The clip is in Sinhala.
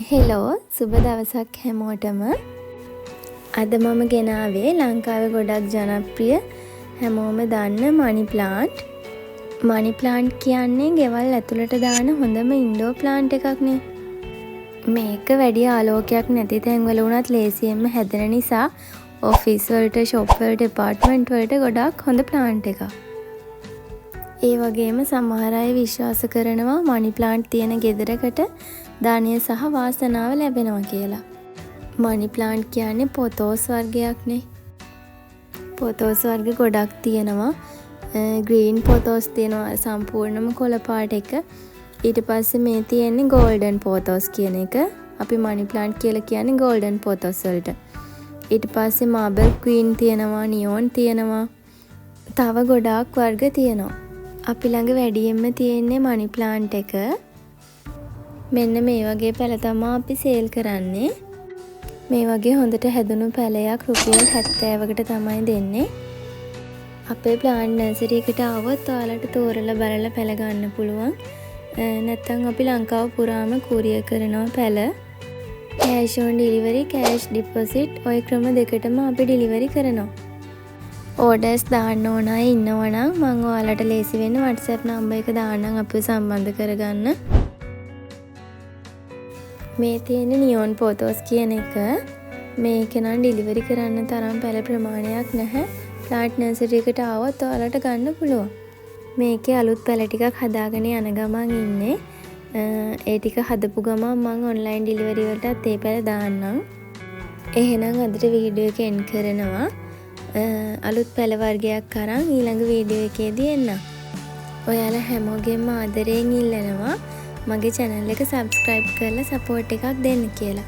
හෙලෝ සුබ දවසක් හැමෝටම. අද මම ගෙනාවේ ලංකාවේ ගොඩක් ජනප්‍රිය හැමෝම දන්න මනි ප්ලාන්ට්. මනි ප්ලාන්ට් කියන්නේ ගෙවල් ඇතුළට දාන හොඳම ඉන්ඩෝර් ප්ලාන්ට් එකක්නේ. මේක වැඩි ආලෝකයක් නැති තැන්වල වුණත් ලේසියෙන්ම හැදෙන නිසා ඔෆිස් වලට, ෂොප් වලට, ඇපාර්ට්මන්ට් වලට ගොඩක් හොඳ ප්ලාන්ට් එකක්. ඒ වගේම සමහර අය විශ්වාස කරනවා මනි ප්ලාන්ට් තියෙන ගෙදරකට ධනය සහ වාසනාව ලැබෙනවා කියලා. මනි ප්ලාන්ට් කියන්නේ පොතෝස් වර්ගයක්නේ. පොතෝස් වර්ග ගොඩක් තියෙනවා. ග්‍රීන් පොතෝස් තියෙනවා සම්පූර්ණම කොළ පාට එක. ඊට පස්සේ මේ තියෙන්නේ ගෝල්ඩන් පොතෝස් කියන එක. අපි මනි ප්ලාන්ට් කියලා කියන්නේ ගෝල්ඩන් පොතෝස් වලට. ඊට පස්සේ මාබල් ක්වීන් තියෙනවා, නියෝන් තියෙනවා. තව ගොඩාක් වර්ග තියෙනවා. අපි ළඟ වැඩියෙන්ම තියෙන්නේ මනි ප්ලාන්ට් එක. මෙන්න මේ වගේ පැල තමයි අපි සේල් කරන්නේ. මේ වගේ හොඳට හැදුණු පැලයක් රුපියල් 70කට තමයි දෙන්නේ. අපේ ප්ලාන්ට් නර්සරි එකට ආවොත් ඔයාලට තෝරලා බලලා පැල ගන්න පුළුවන්. නැත්නම් අපි ලංකාව පුරාම courier කරනවා පැල. cash on delivery, cash deposit ඔය ක්‍රම දෙකටම අපි delivery කරනවා. orders දාන්න ඕන අය ඉන්නවා නම් මම ඔයාලට ලේසි වෙන්න WhatsApp number එක දාන්නම් අපිව සම්බන්ධ කරගන්න. මේ තියෙන නියෝන් පොතෝස් කියන එක. මේක නම් ඩිලිවරි කරන්න තරම් පැල ප්‍රමාණයක් නැහැ. ප්ලාන්ට් නර්සරි එකට ආවොත් ඔයාලට ගන්න පුළුවන්. මේකේ අලුත් පැල ටිකක් හදාගෙන යන ගමන් ඉන්නේ. ඒ ටික හදපු ගමන් මම ඔන්ලයින් ඩිලිවරි වලටත් ඒ පැල දාන්නම්. එහෙනම් අදට වීඩියෝ එක එන්ඩ් කරනවා. අලුත් පැල වර්ගයක් අරන් ඊළඟ වීඩියෝ එකේදී එන්නම්. ඔයාලා හැමෝගෙම ආදරයෙන් ඉල්ලනවා මගේ channel එක subscribe කරලා support එකක් දෙන්න කියලා.